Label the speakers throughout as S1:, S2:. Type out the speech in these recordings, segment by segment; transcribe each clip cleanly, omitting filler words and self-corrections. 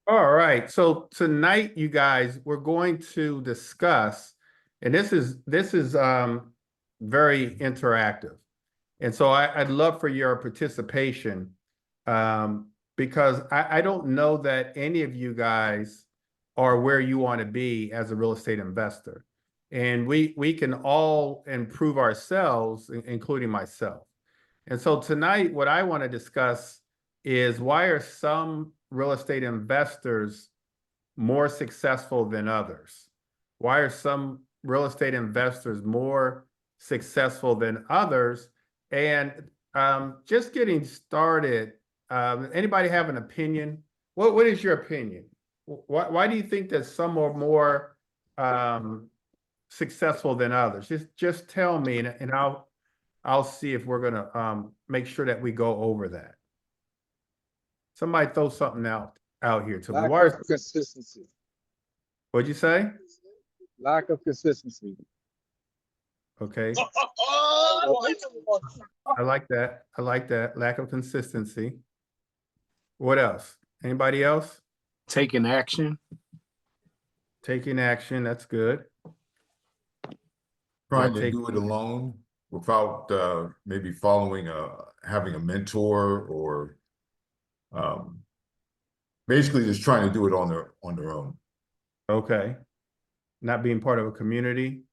S1: All right. So tonight, you guys, we're going to discuss, and this is very interactive. And so I'd love for your participation, because I don't know that any of you guys are where you want to be as a real estate investor. And we can all improve ourselves, including myself. And so tonight, what I want to discuss is why are some real estate investors more successful than others? Why are some real estate investors more successful than others? And just getting started, anybody have an opinion? What is your opinion? Why do you think that some are more successful than others? Just tell me, and I'll see if we're gonna make sure that we go over that. Somebody throw something out here to me.
S2: Lack
S1: Why?
S2: of consistency.
S1: What'd you say?
S2: Lack of consistency.
S1: Okay, I like that. I like that. Lack of consistency. What else? Anybody else?
S3: Taking action.
S1: Taking action. That's good.
S4: Trying
S1: Yeah,
S4: to do it alone without maybe following having a mentor or basically just trying to do it on their own.
S1: Okay. Not being part of a community.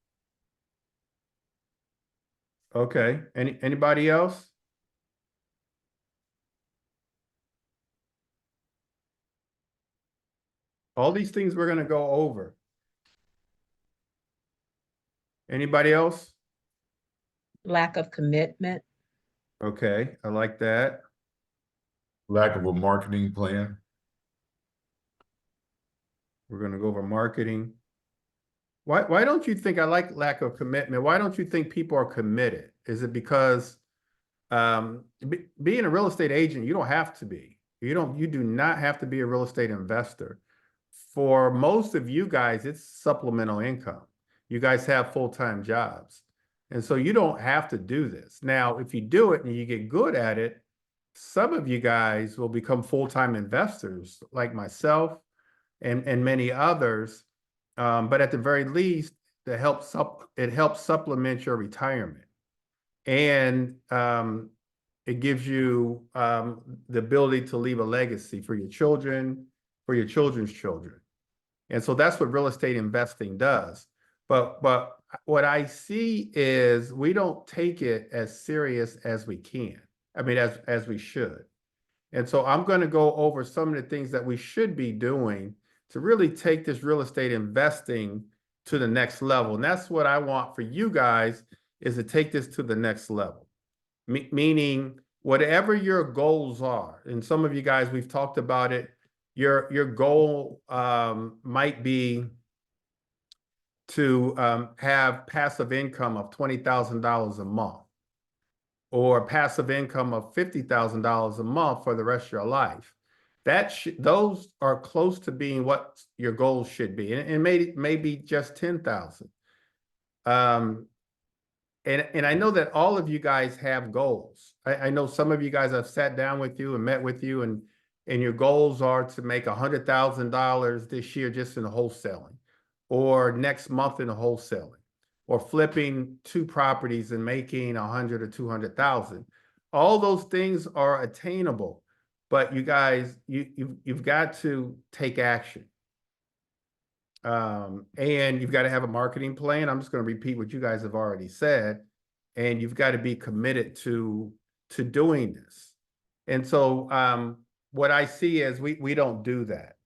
S1: Okay. Anybody else? All these things we're gonna go over. Anybody else?
S5: Lack of commitment.
S1: Okay, I like that.
S4: Lack of a marketing plan.
S1: We're gonna go over marketing. Why don't you think I like lack of commitment? Why don't you think people are committed? Is it because being a real estate agent, you don't have to be. You do not have to be a real estate investor. For most of you guys, it's supplemental income. You guys have full-time jobs. And so you don't have to do this. Now, if you do it and you get good at it, some of you guys will become full-time investors like myself and many others. But at the very least, it helps supplement your retirement. And it gives you the ability to leave a legacy for your children, for your children's children. And so that's what real estate investing does. But what I see is we don't take it as serious as we can. I mean, as we should. And so I'm going to go over some of the things that we should be doing to really take this real estate investing to the next level. And that's what I want for you guys, is to take this to the next level. Meaning whatever your goals are, and some of you guys, we've talked about it, your goal might be to have passive income of $20,000 a month, or passive income of $50,000 a month for the rest of your life. Those are close to being what your goals should be, and maybe just 10,000. And I know that all of you guys have goals. I know some of you guys have sat down with you and met with you, and your goals are to make $100,000 this year just in wholesaling, or next month in wholesaling, or flipping 2 properties and making 100 or 200,000. All those things are attainable, but you guys, you've got to take action. And you've got to have a marketing plan. I'm just going to repeat what you guys have already said, and you've got to be committed to doing this. And so what I see is we don't do that.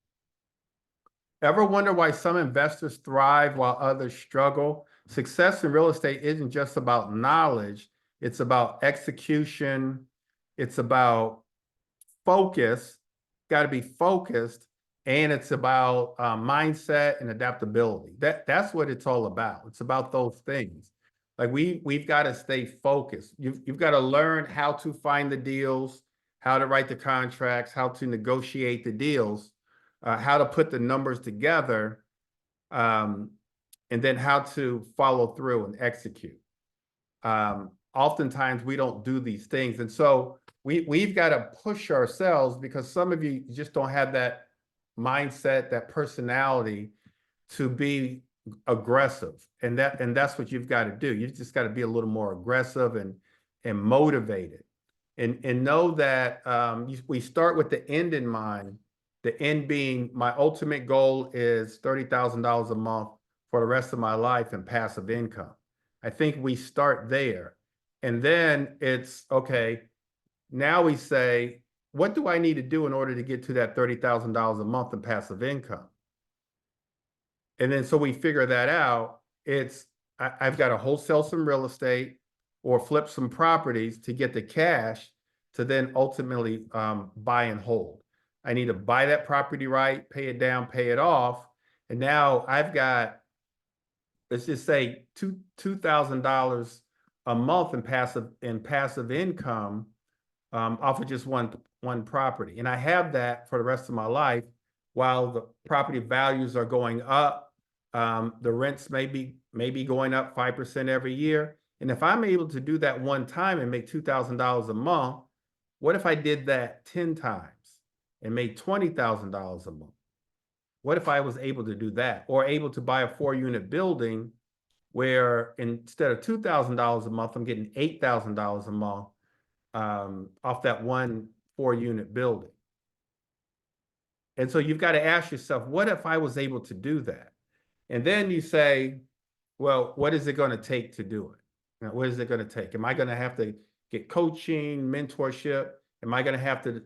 S1: Ever wonder why some investors thrive while others struggle? Success in real estate isn't just about knowledge. It's about execution. It's about focus. Got to be focused. And it's about mindset and adaptability. That's what it's all about. It's about those things. Like we've got to stay focused. You've got to learn how to find the deals, how to write the contracts, how to negotiate the deals, how to put the numbers together, and then how to follow through and execute. Oftentimes we don't do these things. And so we've got to push ourselves, because some of you just don't have that mindset, that personality to be aggressive. And that's what you've got to do. You've just got to be a little more aggressive and motivated. And know that we start with the end in mind. The end being my ultimate goal is $30,000 a month for the rest of my life in passive income. I think we start there. And then it's okay. Now we say, what do I need to do in order to get to that $30,000 a month in passive income? And then so we figure that out. I've got to wholesale some real estate or flip some properties to get the cash to then ultimately buy and hold. I need to buy that property right, pay it down, pay it off. And now I've got, let's just say $2,000 a month in passive income off of just one property. And I have that for the rest of my life while the property values are going up. The rents may be going up 5% every year. And if I'm able to do that one time and make $2,000 a month, what if I did that 10 times and made $20,000 a month? What if I was able to do that, or able to buy a 4-unit building where instead of $2,000 a month, I'm getting $8,000 a month off that one 4-unit building? And so you've got to ask yourself, what if I was able to do that? And then you say, well, what is it going to take to do it? Now, what is it going to take? Am I going to have to get coaching, mentorship? Am I going to have to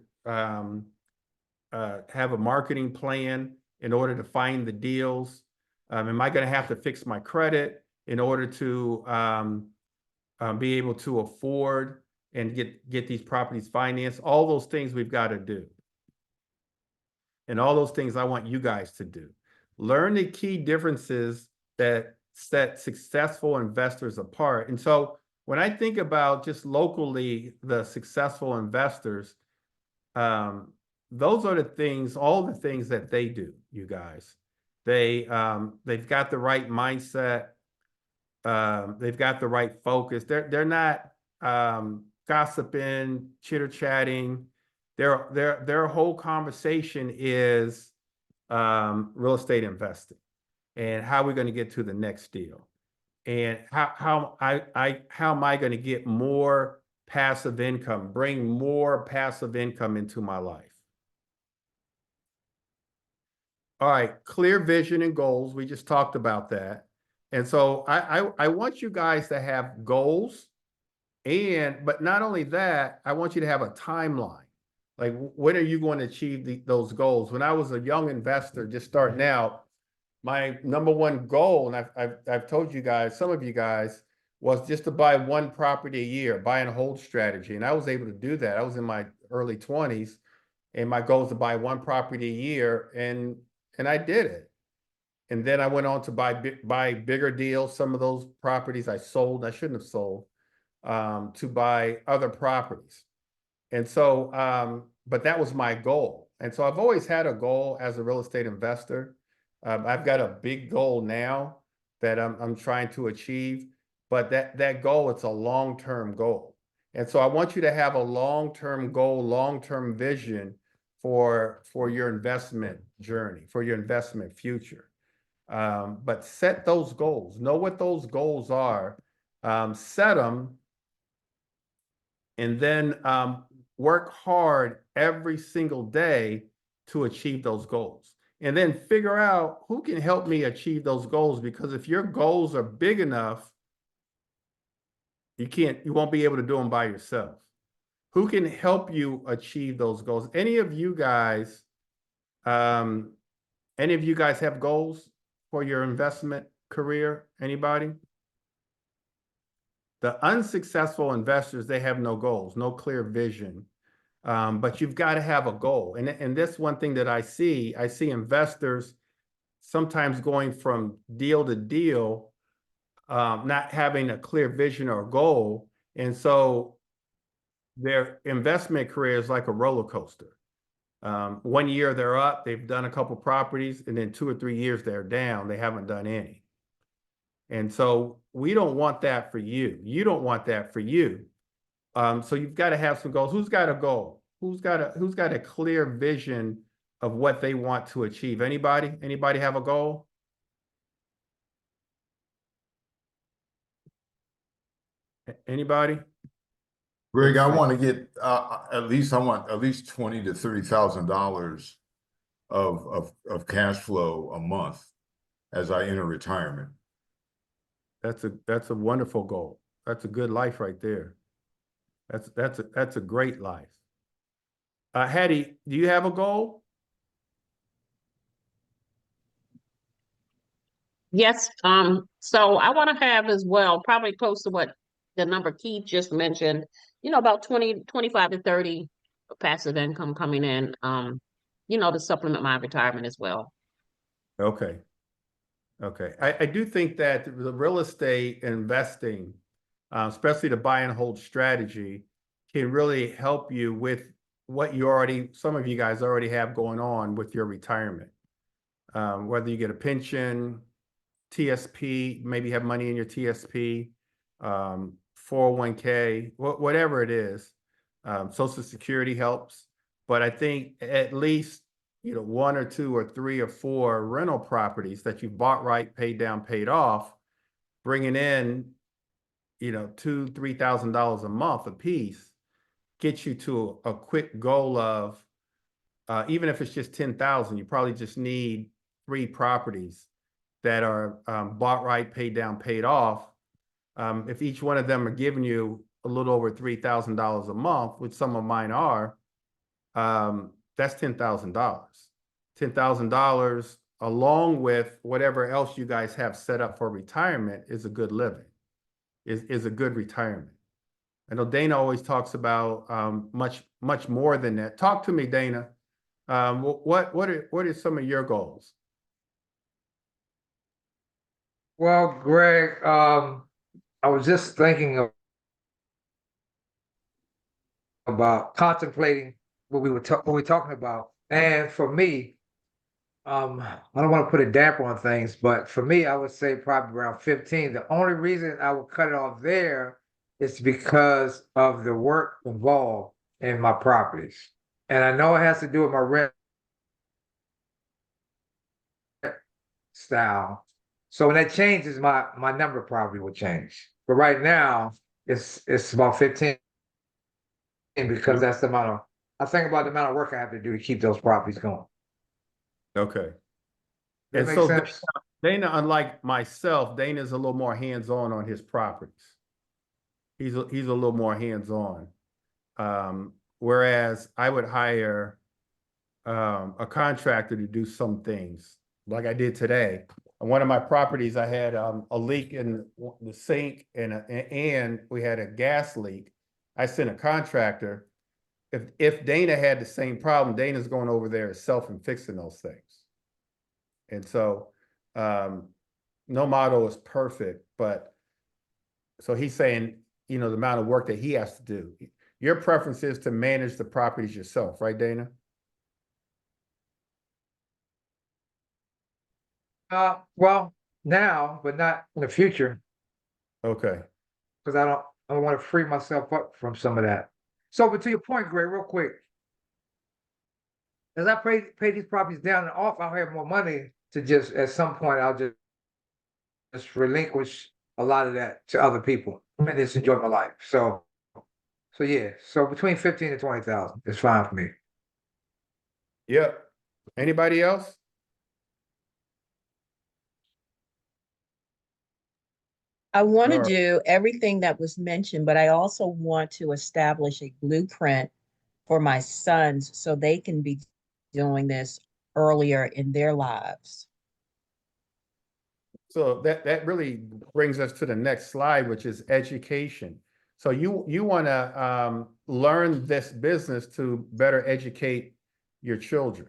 S1: have a marketing plan in order to find the deals? Am I going to have to fix my credit in order to be able to afford and get these properties financed? All those things we've got to do. And all those things I want you guys to do. Learn the key differences that set successful investors apart. And so when I think about just locally, the successful investors, those are the things, all the things that they do, you guys. They've got the right mindset. They've got the right focus. They're not gossiping, chitter-chatting. Their whole conversation is real estate investing and how we're going to get to the next deal, and how am I going to get more passive income, bring more passive income into my life. All right, clear vision and goals. We just talked about that. And so I want you guys to have goals, but not only that, I want you to have a timeline. Like, when are you going to achieve those goals? When I was a young investor just starting out, my number one goal, and I've told you guys, some of you guys, was just to buy one property a year, buy and hold strategy. And I was able to do that. I was in my early 20s, and my goal was to buy one property a year, and I did it. And then I went on to buy bigger deals. Some of those properties I sold, I shouldn't have sold, to buy other properties. And so, but that was my goal. And so I've always had a goal as a real estate investor. I've got a big goal now that I'm trying to achieve, but that goal, it's a long-term goal. And so I want you to have a long-term goal, long-term vision for your investment journey, for your investment future. But set those goals, know what those goals are, set them, and then work hard every single day to achieve those goals. And then figure out who can help me achieve those goals, because if your goals are big enough, you won't be able to do them by yourself. Who can help you achieve those goals? Any of you guys have goals for your investment career? Anybody? The unsuccessful investors, they have no goals, no clear vision. But you've got to have a goal. And that's one thing that I see investors sometimes going from deal to deal, not having a clear vision or goal. And so their investment career is like a roller coaster. 1 year they're up, they've done a couple properties, and then 2 or 3 years they're down, they haven't done any. And so we don't want that for you. You don't want that for you. So you've got to have some goals. Who's got a goal? Who's got a clear vision of what they want to achieve. Anybody have a goal? Anybody?
S4: Greg, I
S1: Let's see.
S4: want to get, I want at least $20,000 to $30,000 of cash flow a month as I enter retirement.
S1: That's a wonderful goal. That's a good life right there. That's a great life. Hattie, do you have a goal?
S3: Yes, so I want to have as well, probably close to what the number Keith just mentioned, about 25 to 30 passive income coming in, to supplement my retirement as well.
S1: Okay. Okay. I do think that the real estate investing, especially the buy and hold strategy, can really help you with what some of you guys already have going on with your retirement. Whether you get a pension, TSP, maybe have money in your TSP, 401k, whatever it is. Social Security helps, but I think at least, one or two or three or four rental properties that you bought right, paid down, paid off, bringing in, $2,000, $3,000 a month a piece, gets you to a quick goal of, even if it's just 10,000, you probably just need 3 properties that are bought right, paid down, paid off. If each one of them are giving you a little over $3,000 a month, which some of mine are, that's $10,000. $10,000 along with whatever else you guys have set up for retirement is a good living, is a good retirement. I know Dana always talks about much more than that. Talk to me, Dana. What are some of your goals?
S2: Well, Greg, I was just thinking about contemplating what we're talking about. And for me, I don't want to put a damper on things, but for me, I would say probably around 15. The only reason I would cut it off there is because of the work involved in my properties. And I know it has to do with my rent style. So when that changes, my number probably will change. But right now, it's about 15 because that's the amount of, I think about the amount of work I have to do to keep those properties going.
S1: Okay.
S2: That
S1: And
S2: makes
S1: so
S2: sense?
S1: Dana, unlike myself, Dana's a little more hands-on his properties. He's a little more hands-on. Whereas I would hire a contractor to do some things like I did today. On one of my properties, I had a leak in the sink and we had a gas leak. I sent a contractor. If Dana had the same problem, Dana's going over there himself and fixing those things. And so no model is perfect, but so he's saying, the amount of work that he has to do. Your preference is to manage the properties yourself, right, Dana?
S2: Well, now, but not in the future,
S1: Okay.
S2: because I don't want to free myself up from some of that. So, but to your point, Greg, real quick, as I pay these properties down and off, I'll have more money to just at some point I'll just relinquish a lot of that to other people and just enjoy my life. So yeah, so between 15 and 20,000 is fine for me.
S1: Yep. Anybody else?
S5: I want to
S1: Sure.
S5: do everything that was mentioned, but I also want to establish a blueprint for my sons so they can be doing this earlier in their lives.
S1: So that really brings us to the next slide, which is education. So you want to learn this business to better educate your children.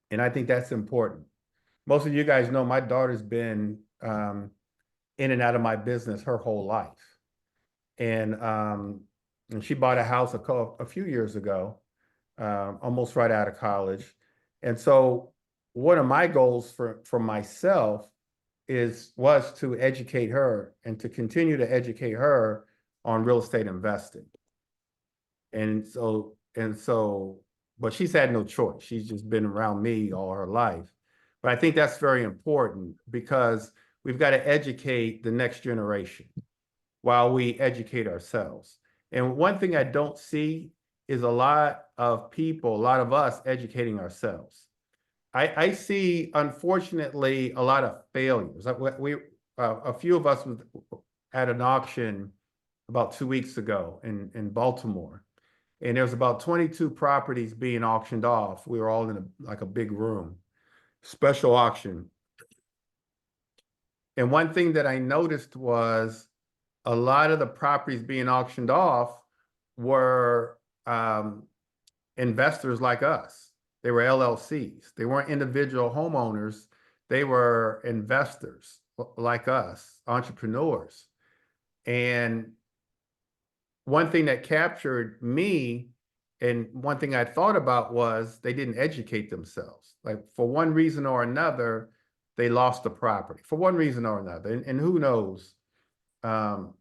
S1: And I think that's important. Most of you guys know my daughter's been in and out of my business her whole life. And she bought a house a few years ago, almost right out of college. And so one of my goals for myself was to educate her and to continue to educate her on real estate investing. And so but she's had no choice. She's just been around me all her life. But I think that's very important because we've got to educate the next generation while we educate ourselves. And one thing I don't see is a lot of people, a lot of us educating ourselves. I see, unfortunately, a lot of failures. A few of us was at an auction about 2 weeks ago in Baltimore, and there was about 22 properties being auctioned off. We were all in like a big room, special auction. And one thing that I noticed was a lot of the properties being auctioned off were investors like us. They were LLCs. They weren't individual homeowners. They were investors like us, entrepreneurs. And one thing that captured me and one thing I thought about was they didn't educate themselves. Like for one reason or another, they lost the property for one reason or another. And who knows?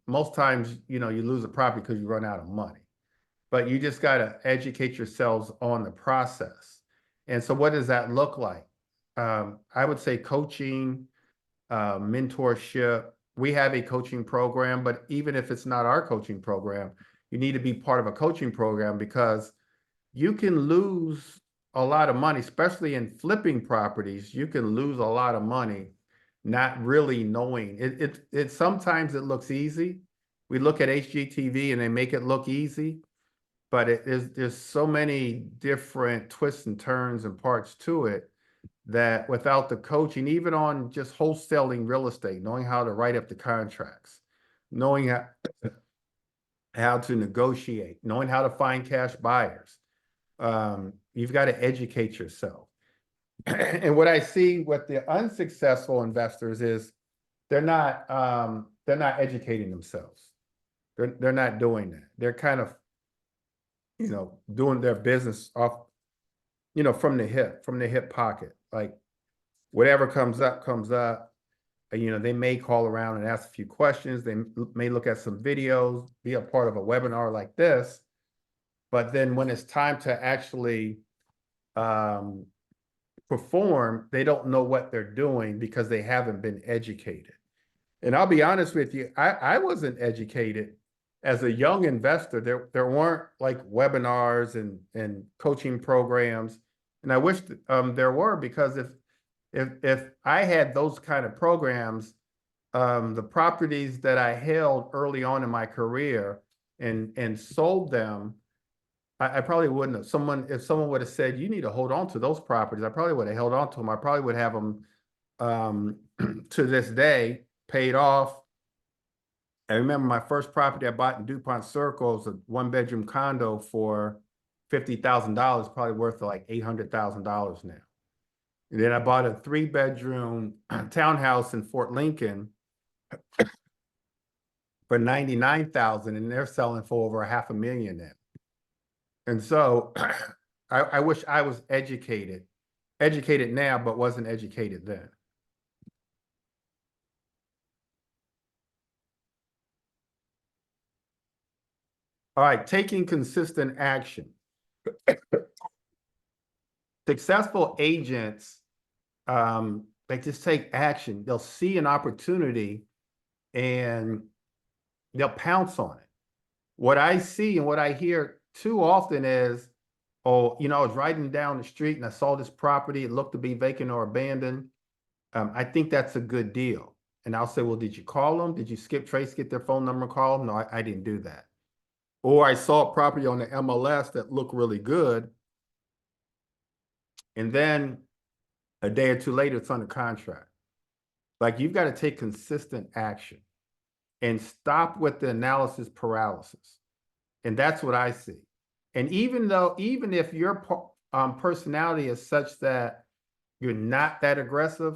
S1: Most times, you lose a property because you run out of money. But you just got to educate yourselves on the process. And so what does that look like? I would say coaching, mentorship. We have a coaching program, but even if it's not our coaching program, you need to be part of a coaching program because you can lose a lot of money, especially in flipping properties. You can lose a lot of money not really knowing. It sometimes it looks easy. We look at HGTV and they make it look easy. But there's so many different twists and turns and parts to it that without the coaching, even on just wholesaling real estate, knowing how to write up the contracts, knowing how to negotiate, knowing how to find cash buyers, you've got to educate yourself. And what I see with the unsuccessful investors is they're not educating themselves. They're not doing that. They're kind of doing their business off, from the hip pocket. Like whatever comes up. They may call around and ask a few questions. They may look at some videos, be a part of a webinar like this. But then when it's time to actually perform, they don't know what they're doing because they haven't been educated. And I'll be honest with you, I wasn't educated. As a young investor, there weren't like webinars and coaching programs, and I wish there were, because if I had those kind of programs, the properties that I held early on in my career and sold them, I probably wouldn't have. If someone would have said you need to hold on to those properties, I probably would have held on to them. I probably would have them to this day paid off. I remember my first property I bought in DuPont Circle was a 1-bedroom condo for $50,000, probably worth like $800,000 now. And then I bought a 3-bedroom townhouse in Fort Lincoln for $99,000, and they're selling for over $500,000 now. And so I wish I was educated now, but wasn't educated then. All right, taking consistent action. Successful agents, they just take action. They'll see an opportunity and they'll pounce on it. What I see and what I hear too often is, oh, I was riding down the street and I saw this property. It looked to be vacant or abandoned. I think that's a good deal. And I'll say, well, did you call them? Did you skip trace, get their phone number and call them? No, I didn't do that. Or I saw a property on the MLS that looked really good. And then a day or two later, it's under contract. Like, you've got to take consistent action and stop with the analysis paralysis. And that's what I see. And even if your personality is such that you're not that aggressive,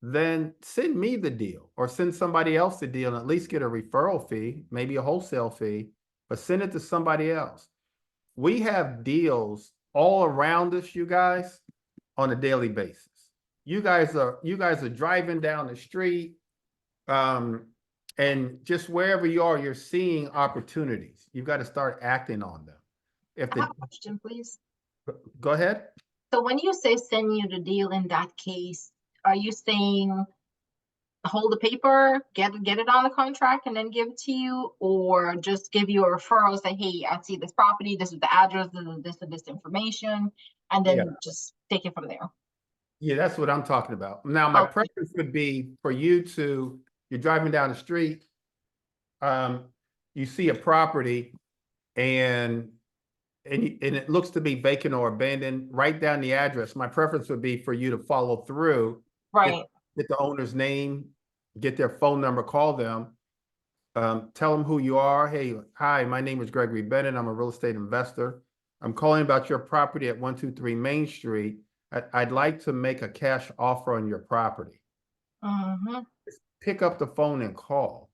S1: then send me the deal or send somebody else the deal and at least get a referral fee, maybe a wholesale fee, but send it to somebody else. We have deals all around us, you guys, on a daily basis. You guys are driving down the street, and just wherever you are, you're seeing opportunities. You've got to start acting on them.
S6: I have a question, please.
S1: Go ahead.
S6: So when you say send you the deal in that case, are you saying hold the paper, get it on the contract and then give it to you, or just give you a referral, say, hey, I see this property, this is the address, this and this information, and then
S1: Yeah.
S6: just take it from there?
S1: Yeah, that's what I'm talking about. Now, my
S6: Okay.
S1: preference would be for you to, you're driving down the street, you see a property and it looks to be vacant or abandoned, write down the address. My preference would be for you to follow through,
S6: Right.
S1: get the owner's name, get their phone number, call them, tell them who you are. Hey, hi, my name is Gregory Bennett. I'm a real estate investor. I'm calling about your property at 123 Main Street. I'd like to make a cash offer on your property.
S6: Mm-hmm.
S1: Pick up the phone and call.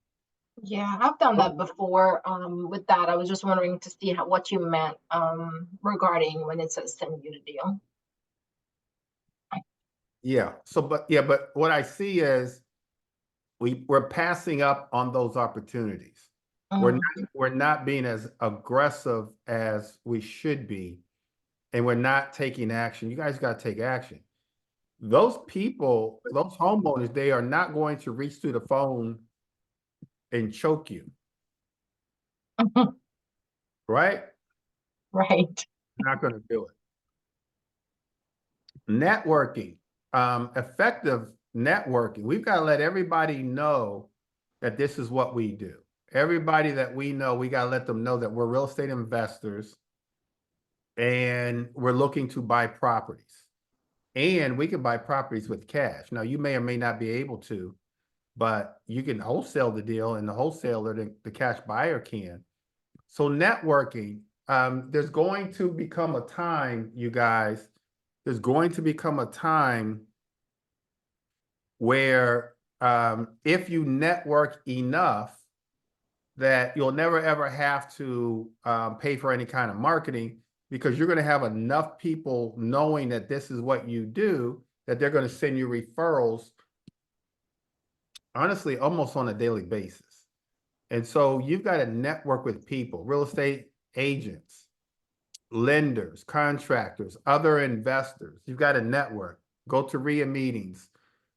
S6: Yeah, I've done that before. With that, I was just wondering to see what you meant regarding when it says send you the deal.
S1: Yeah. So, but what I see is we're passing up on those opportunities.
S6: Mhm.
S1: We're not being as aggressive as we should be, and we're not taking action. You guys got to take action. Those people, those homeowners, they are not going to reach through the phone and choke you, right?
S6: Right.
S1: They're not going to do it. Networking, effective networking. We've got to let everybody know that this is what we do. Everybody that we know, we got to let them know that we're real estate investors and we're looking to buy properties. And we can buy properties with cash. Now, you may or may not be able to, but you can wholesale the deal, and the wholesaler, the cash buyer can. So networking, there's going to become a time, you guys, there's going to become a time where if you network enough, that you'll never ever have to pay for any kind of marketing, because you're going to have enough people knowing that this is what you do, that they're going to send you referrals, honestly, almost on a daily basis. And so you've got to network with people, real estate agents, lenders, contractors, other investors. You've got to network, go to RIA meetings,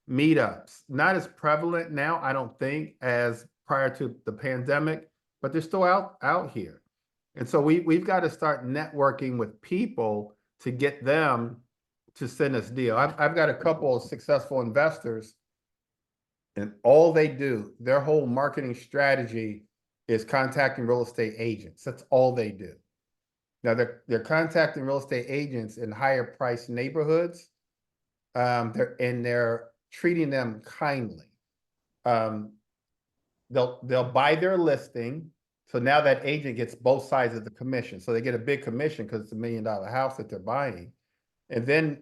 S1: meetups. Not as prevalent now, I don't think, as prior to the pandemic, but they're still out here. And so we've got to start networking with people to get them to send us deal. I've got a couple of successful investors, and all they do, their whole marketing strategy is contacting real estate agents. That's all they do. Now they're contacting real estate agents in higher price neighborhoods. They're treating them kindly. They'll buy their listing. So now that agent gets both sides of the commission. So they get a big commission because it's $1 million house that they're buying. And then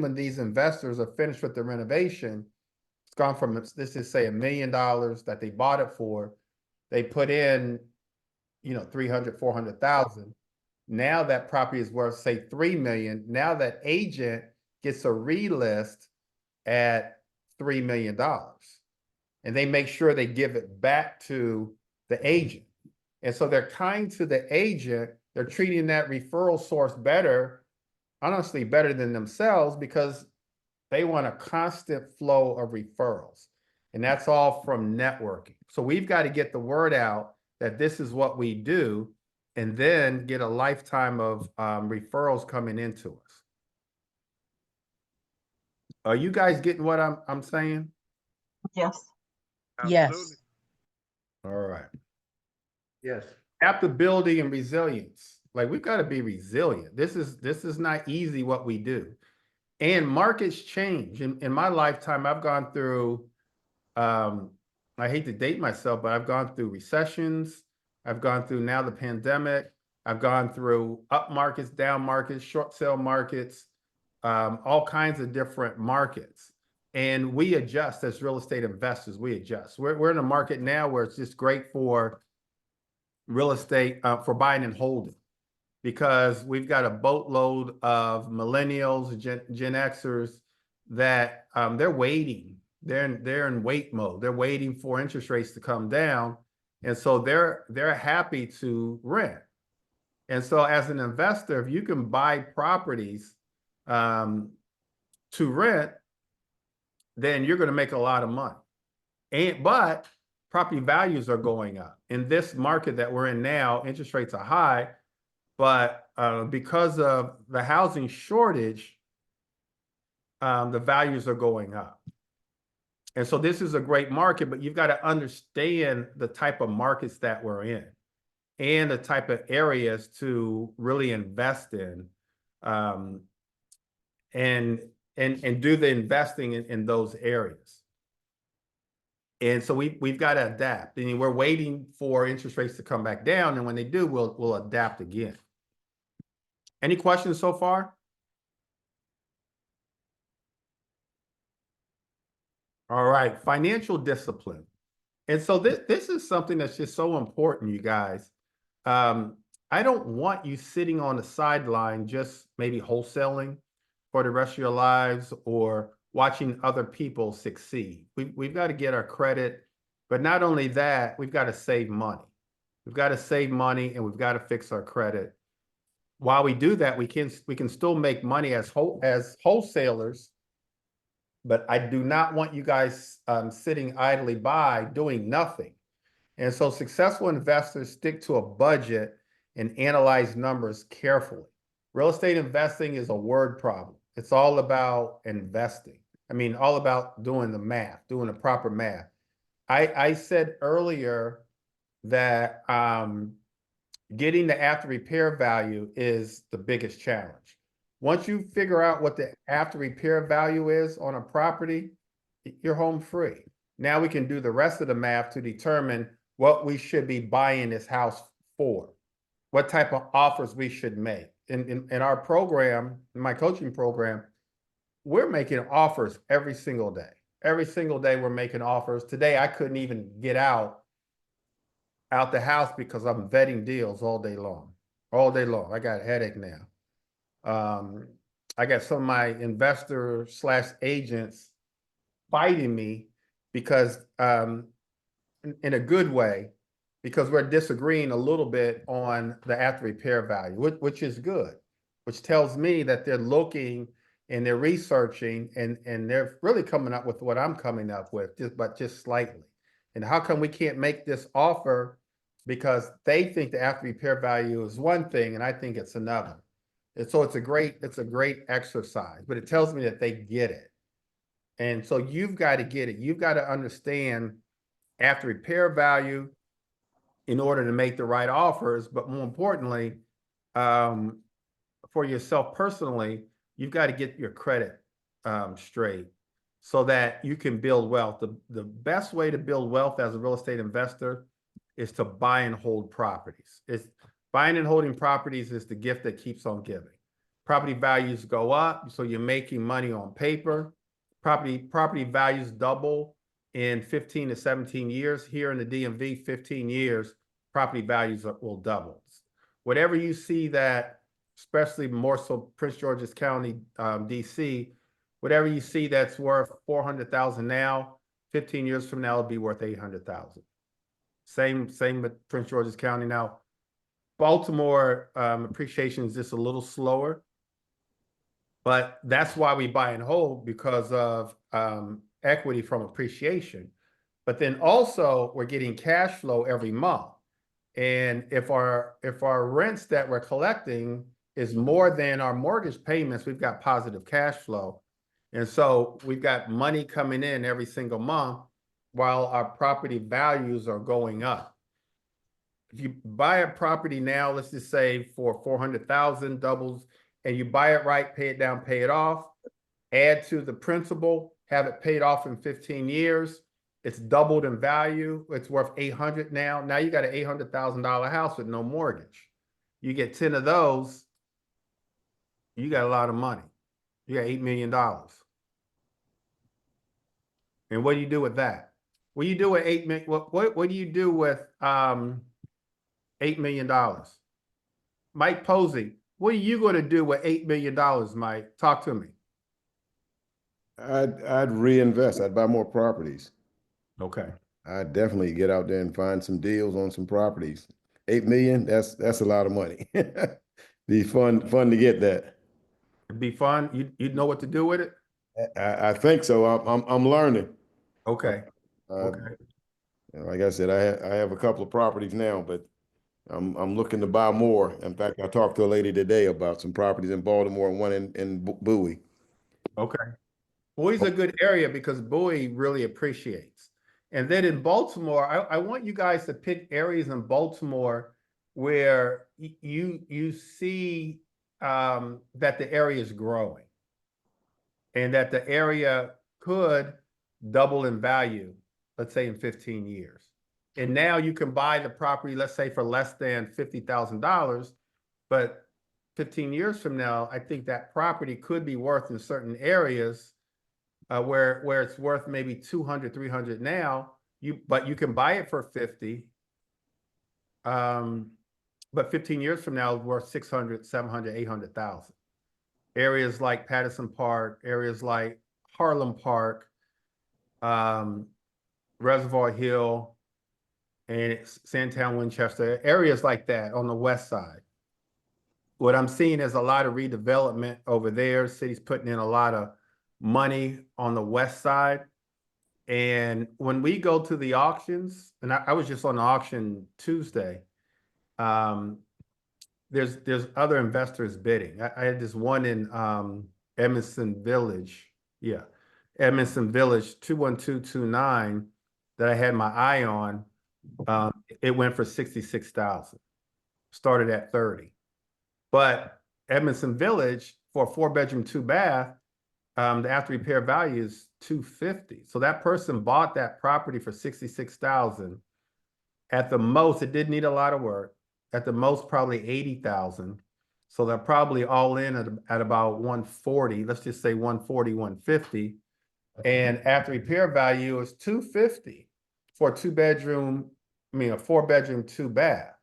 S1: when these investors are finished with the renovation, it's gone from, let's just say $1 million that they bought it for. They put in, 300, 400,000. Now that property is worth, say, 3 million. Now that agent gets a relist at $3 million. And they make sure they give it back to the agent. And so they're kind to the agent. They're treating that referral source better, honestly, better than themselves, because they want a constant flow of referrals. And that's all from networking. So we've got to get the word out that this is what we do, and then get a lifetime of referrals coming into us. Are you guys getting what I'm saying?
S6: Yes.
S5: Yes.
S1: All right.
S2: Yes.
S1: Adaptability and resilience. Like, we've got to be resilient. This is not easy what we do. And markets change. In my lifetime, I've gone through, I hate to date myself, but I've gone through recessions. I've gone through now the pandemic. I've gone through up markets, down markets, short sale markets, all kinds of different markets. And we adjust as real estate investors. We adjust. We're in a market now where it's just great for real estate, for buying and holding, because we've got a boatload of millennials, Gen Xers that they're waiting. They're in wait mode. They're waiting for interest rates to come down, and so they're happy to rent. And so as an investor, if you can buy properties to rent, then you're going to make a lot of money. But property values are going up. In this market that we're in now, interest rates are high, but because of the housing shortage, the values are going up. And so this is a great market, but you've got to understand the type of markets that we're in and the type of areas to really invest in, and do the investing in those areas. And so we've got to adapt. And we're waiting for interest rates to come back down, and when they do, we'll adapt again. Any questions so far? All right, financial discipline. And so this is something that's just so important, you guys. I don't want you sitting on the sideline just maybe wholesaling for the rest of your lives or watching other people succeed. We've got to get our credit, but not only that, we've got to save money. We've got to save money and we've got to fix our credit. While we do that, we can still make money as wholesalers, but I do not want you guys sitting idly by doing nothing. And so successful investors stick to a budget and analyze numbers carefully. Real estate investing is a word problem. It's all about investing. I mean, all about doing the math, doing the proper math. I said earlier that getting the after repair value is the biggest challenge. Once you figure out what the after repair value is on a property, you're home free. Now we can do the rest of the math to determine what we should be buying this house for, what type of offers we should make. In our program, in my coaching program, we're making offers every single day. Every single day we're making offers. Today I couldn't even get out the house because I'm vetting deals all day long. All day long. I got a headache now. I got some of my investor/agents fighting me because in a good way, because we're disagreeing a little bit on the after repair value, which is good, which tells me that they're looking and they're researching and they're really coming up with what I'm coming up with, just slightly. And how come we can't make this offer? Because they think the after repair value is one thing and I think it's another. And so it's a great exercise, but it tells me that they get it. And so you've got to get it. You've got to understand after repair value in order to make the right offers. But more importantly, for yourself personally, you've got to get your credit straight so that you can build wealth. The best way to build wealth as a real estate investor is to buy and hold properties. Buying and holding properties is the gift that keeps on giving. Property values go up, so you're making money on paper. Property values double in 15 to 17 years. Here in the DMV, 15 years, property values will double. Whatever you see that, especially more so Prince George's County, DC, whatever you see that's worth $400,000 now, 15 years from now, it'll be worth $800,000. Same with Prince George's County. Now, Baltimore appreciation is just a little slower, but that's why we buy and hold, because of equity from appreciation. But then also we're getting cash flow every month. And if our rents that we're collecting is more than our mortgage payments, we've got positive cash flow. And so we've got money coming in every single month while our property values are going up. If you buy a property now, let's just say for $400,000, doubles, and you buy it right, pay it down, pay it off, add to the principal, have it paid off in 15 years, it's doubled in value. It's worth $800,000 now. Now you got an $800,000 house with no mortgage. You get 10 of those, you got a lot of money. You got $8 million. And what do you do with that? What do you do with $8 million? What do you do with $8 million? Mike Posey, what are you going to do with $8 million, Mike? Talk to me.
S7: I'd reinvest. I'd buy more properties.
S1: Okay.
S7: I'd definitely get out there and find some deals on some properties 8 million, that's a lot of money. Be fun to get that.
S1: It'd be fun. You'd know what to do with it?
S7: I think so. I'm learning.
S1: Okay,
S7: Uh,
S1: okay.
S7: like I said, I have a couple of properties now, but I'm looking to buy more. In fact, I talked to a lady today about some properties in Baltimore and one in Bowie.
S1: Okay. Bowie's a good area because Bowie really appreciates. And then in Baltimore, I want you guys to pick areas in Baltimore where you see that the area is growing and that the area could double in value, let's say in 15 years. And now you can buy the property, let's say for less than $50,000, but 15 years from now, I think that property could be worth in certain areas where it's worth maybe 200, 300 now, but you can buy it for 50. But 15 years from now, it's worth 600, 700, 800,000. Areas like Patterson Park, areas like Harlem Park, Reservoir Hill, and Sandtown, Winchester, areas like that on the west side. What I'm seeing is a lot of redevelopment over there. City's putting in a lot of money on the west side. And when we go to the auctions, and I was just on the auction Tuesday, there's other investors bidding. I had this one in Edmondson Village. Yeah, Edmondson Village 21229 that I had my eye on. It went for 66,000. Started at 30. But Edmondson Village for a 4-bedroom, 2-bath, the after repair value is 250. So that person bought that property for 66,000. At the most, it did need a lot of work. At the most, probably 80,000. So they're probably all in at about 140. Let's just say 140, 150. And after repair value is 250 for a 2-bedroom, a 4-bedroom, 2-bath.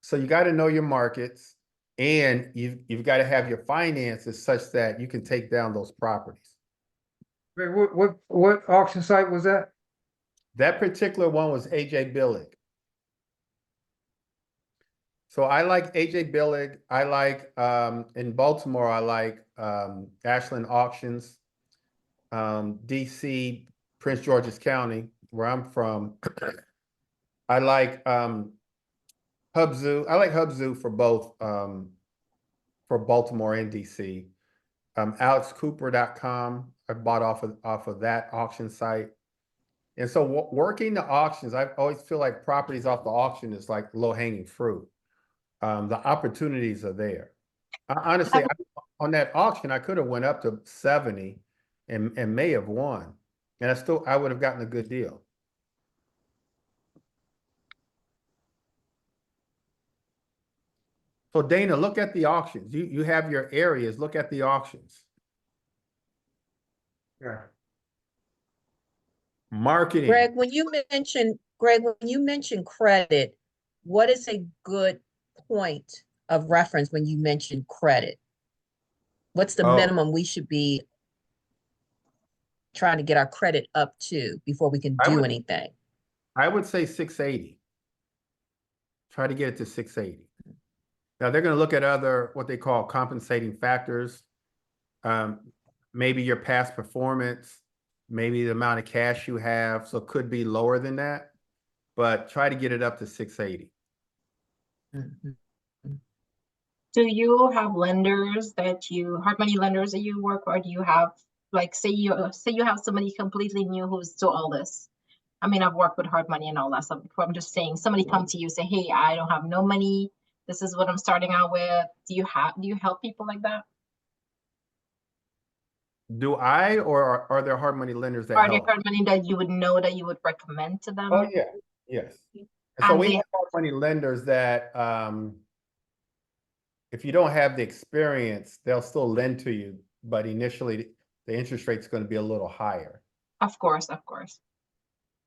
S1: So you got to know your markets, and you've got to have your finances such that you can take down those properties.
S2: Wait, what auction site was that?
S1: That particular one was AJ Billig. So I like AJ Billig. I like in Baltimore, I like Ashland Auctions, DC, Prince George's County, where I'm from. I like Hubzu. I like Hubzu for both for Baltimore and DC. AlexCooper.com. I bought off of that auction site. And so working the auctions, I always feel like properties off the auction is like low-hanging fruit. The opportunities are there. Honestly, on that auction, I could have went up to 70 and may have won. And I would have gotten a good deal. So Dana, look at the auctions. You have your areas. Look at the auctions.
S2: Yeah.
S1: Marketing.
S5: Greg, when you mention credit, what is a good point of reference when you mention credit? What's the minimum we should be trying to get our credit up to before we can do anything?
S1: I would say 680. Try to get it to 680. Now they're going to look at other, what they call compensating factors. Maybe your past performance, maybe the amount of cash you have. So it could be lower than that, but try to get it up to 680.
S6: Do you have lenders hard money lenders that you work, or do you have, like, say you have somebody completely new who's to all this? I mean, I've worked with hard money and all that stuff before. I'm just saying, somebody come to you, say, hey, I don't have no money. This is what I'm starting out with. Do you help people like that?
S1: Do I, or are there hard money lenders that
S6: Are there
S1: help?
S6: hard money that you would know that you would recommend to them?
S1: Oh yeah, yes. And so
S6: And
S1: we
S6: they-
S1: have hard money lenders that if you don't have the experience, they'll still lend to you, but initially the interest rate's going to be a little higher.
S6: Of course, of course.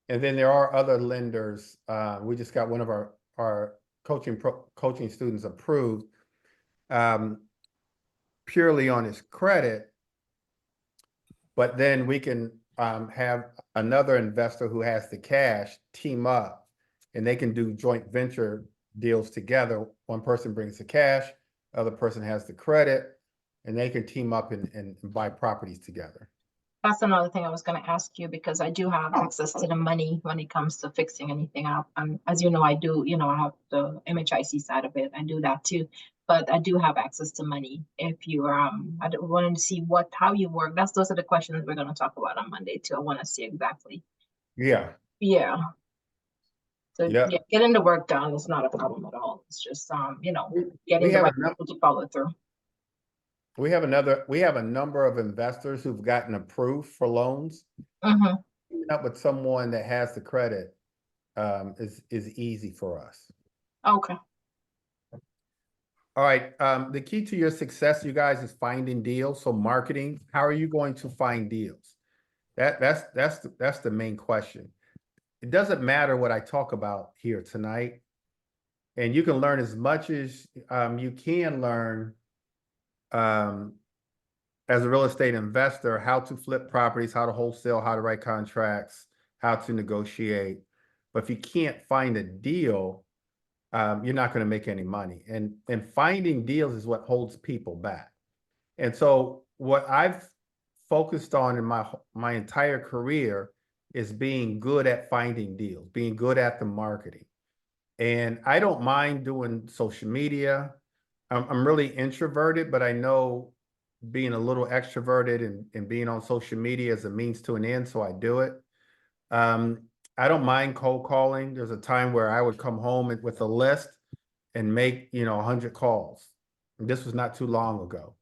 S1: And then there are other lenders. We just got one of our coaching students approved purely on his credit, but then we can have another investor who has the cash team up and they can do joint venture deals together. One person brings the cash, other person has the credit, and they can team up and buy properties together.
S6: That's another thing I was gonna ask you, because I do have access to the money when it comes to fixing anything up. As you know, I do, I have the MHIC side of it. I do that too. But I do have access to money. If you, I wanted to see how you work. Those are the questions we're gonna talk about on Monday too. I wanna see exactly.
S1: Yeah,
S6: Yeah. So,
S1: Yeah.
S6: yeah, getting the work done is not a problem at all. It's just, getting the
S1: have
S6: right
S1: enough-
S6: people to follow through.
S1: we have a number of investors who've gotten approved for loans.
S6: Mm-hmm.
S1: Teaming up with someone that has the credit is easy for us.
S6: Okay.
S1: All right, the key to your success, you guys, is finding deals. So marketing, how are you going to find deals? That's the main question. It doesn't matter what I talk about here tonight. And you can learn as much as you can learn as a real estate investor, how to flip properties, how to wholesale, how to write contracts, how to negotiate. But if you can't find a deal, you're not going to make any money. And finding deals is what holds people back. And so what I've focused on in my entire career is being good at finding deals, being good at the marketing. And I don't mind doing social media. I'm really introverted, but I know being a little extroverted and being on social media is a means to an end, so I do it. I don't mind cold calling. There's a time where I would come home with a list and make 100 calls. And this was not too long ago.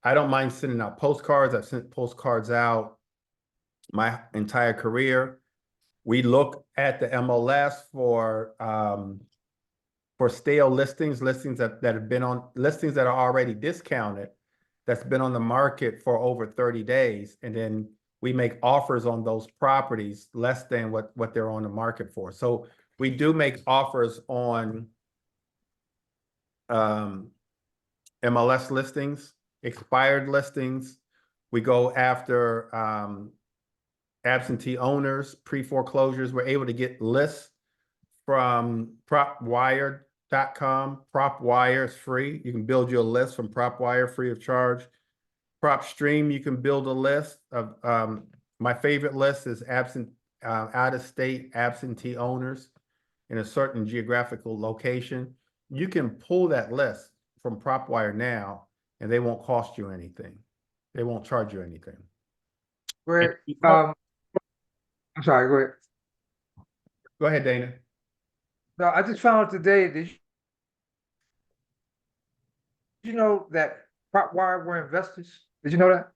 S1: I don't mind sending out postcards. I've sent postcards out my entire career. We look at the MLS for stale listings that have been on listings that are already discounted, that's been on the market for over 30 days. And then we make offers on those properties less than what they're on the market for. So we do make offers on MLS listings, expired listings. We go after absentee owners, pre-foreclosures. We're able to get lists from PropWire.com. PropWire is free. You can build your list from PropWire free of charge. PropStream, you can build a list of, my favorite list is out-of-state absentee owners in a certain geographical location. You can pull that list from PropWire now, and they won't cost you anything. They won't charge you anything.
S2: Greg, I'm sorry, go ahead.
S1: Go ahead, Dana.
S2: No, I just found out today, did you know that PropWire were investors? Did you know that?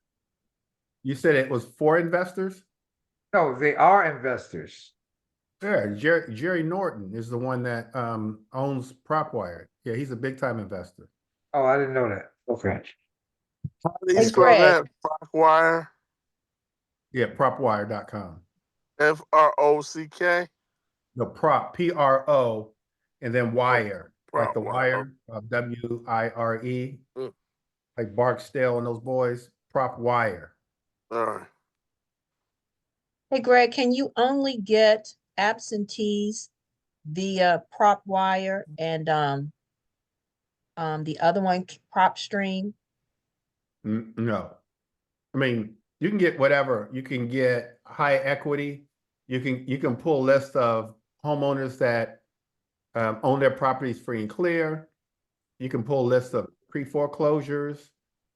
S1: You said it was for investors?
S2: No, they are investors.
S1: Yeah, Jerry Norton is the one that owns PropWire. Yeah, he's a big time investor.
S2: Oh, I didn't know that. Okay.
S8: How do you
S5: Hey,
S8: spell
S5: Greg.
S8: that? Prockwire?
S1: Yeah, PropWire.com.
S8: FROCK?
S1: The Pro, and then wire, like the
S8: PropWire.
S1: wire, WIRE,
S8: Mm.
S1: like Barksdale and those boys, PropWire.
S8: All right.
S5: Hey, Greg, can you only get absentees via PropWire and the other one, PropStream?
S1: No. I mean, you can get whatever. You can get high equity. You can pull a list of homeowners that own their properties free and clear. You can pull a list of pre-foreclosures.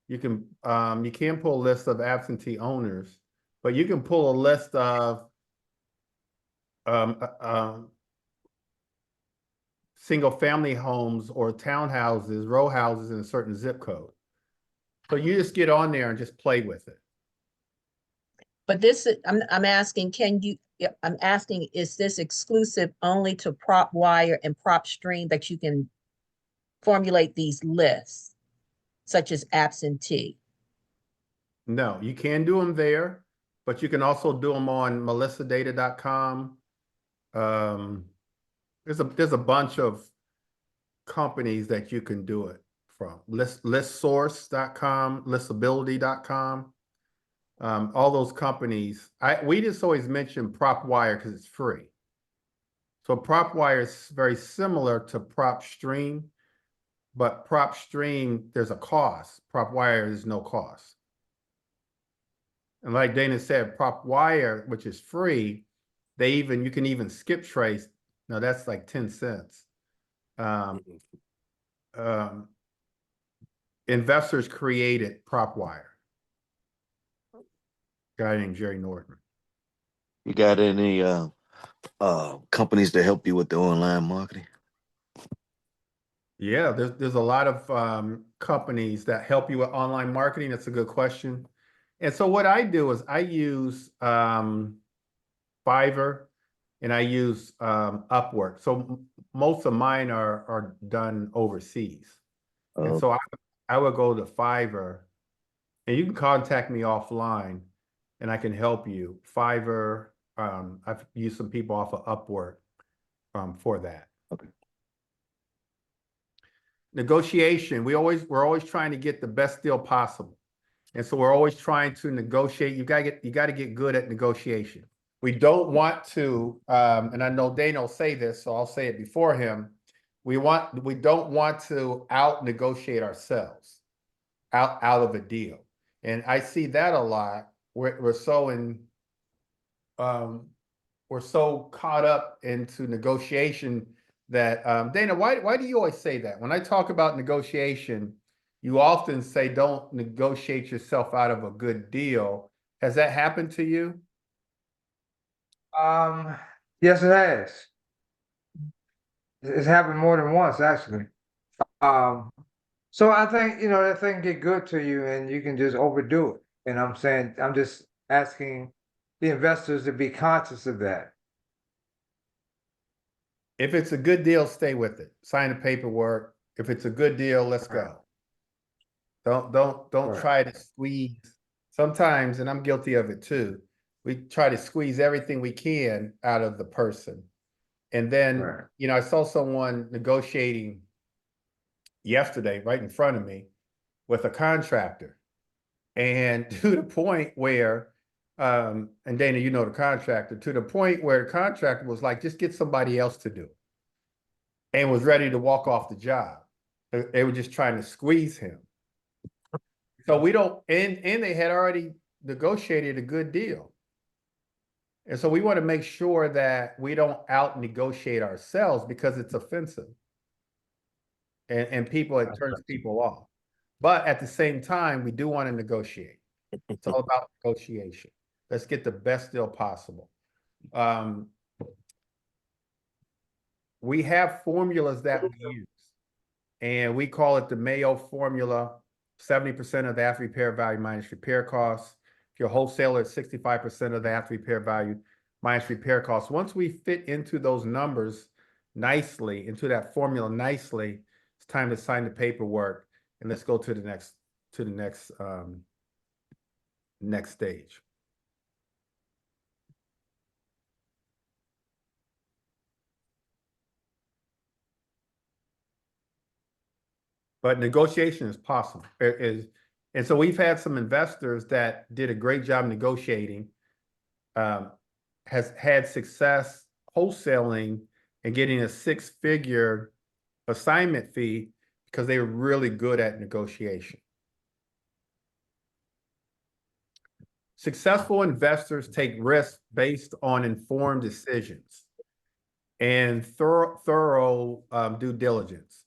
S1: You can pull a list of absentee owners, but you can pull a list of single family homes or townhouses, row houses in a certain zip code. So you just get on there and just play with it.
S5: But this is, I'm asking, is this exclusive only to PropWire and PropStream that you can formulate these lists, such as absentee?
S1: No, you can do them there, but you can also do them on melissadata.com. There's a bunch of companies that you can do it from. Listsource.com, listability.com. All those companies. We just always mention PropWire because it's free. So PropWire is very similar to PropStream, but PropStream, there's a cost. PropWire is no cost. And like Dana said, PropWire, which is free, you can even skip trace. Now that's like 10 cents. Investors created PropWire. Guy named Jerry Norton.
S9: You got any companies to help you with the online marketing?
S1: Yeah, there's a lot of companies that help you with online marketing. That's a good question. And so what I do is I use Fiverr and I use Upwork. So most of mine are done overseas. And
S9: Oh,
S1: so I would go to Fiverr, and you can contact me offline and I can help you. Fiverr, I've used some people off of Upwork for that.
S9: okay.
S1: Negotiation, we're always trying to get the best deal possible. And so we're always trying to negotiate. You gotta get good at negotiation. We don't want to, and I know Dana will say this, so I'll say it before him. We don't want to out negotiate ourselves out of a deal. And I see that a lot. We're so caught up into negotiation that Dana, why do you always say that? When I talk about negotiation, you often say don't negotiate yourself out of a good deal. Has that happened to you?
S2: Yes, it has. It's happened more than once, actually. So I think, that thing get good to you and you can just overdo it. And I'm just asking the investors to be conscious of that.
S1: If it's a good deal, stay with it. Sign the paperwork. If it's a good deal, let's go. Don't
S2: Right.
S1: try to squeeze. Sometimes, and I'm guilty of it too, we try to squeeze everything we can out of the person. And then,
S2: Right.
S1: I saw someone negotiating yesterday right in front of me with a contractor. And to the point where, and Dana, you know the contractor, to the point where the contractor was like, just get somebody else to do it. And was ready to walk off the job. They were just trying to squeeze him. So we don't, and they had already negotiated a good deal. And so we want to make sure that we don't out negotiate ourselves because it's offensive. And it turns people off. But at the same time, we do want to negotiate. It's all about negotiation. Let's get the best deal possible. We have formulas that we use, and we call it the Mayo formula. 70% of the after repair value minus repair costs. If you're a wholesaler, it's 65% of the after repair value minus repair costs. Once we fit into those numbers nicely, into that formula nicely, it's time to sign the paperwork and let's go to the next stage. But negotiation is possible. And so we've had some investors that did a great job negotiating, has had success wholesaling and getting a 6-figure assignment fee because they were really good at negotiation. Successful investors take risks based on informed decisions and thorough due diligence.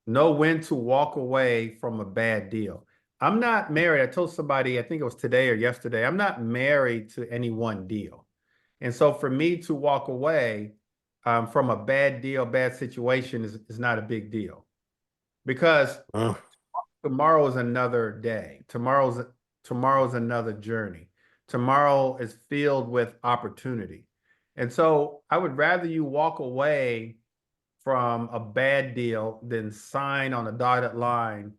S1: Know when to walk away from a bad deal. I'm not married. I told somebody, I think it was today or yesterday, I'm not married to any one deal. And so for me to walk away from a bad deal, bad situation is not a big deal. Because tomorrow is another day. Tomorrow's another journey. Tomorrow is filled with opportunity. And so I would rather you walk away from a bad deal than sign on a dotted line.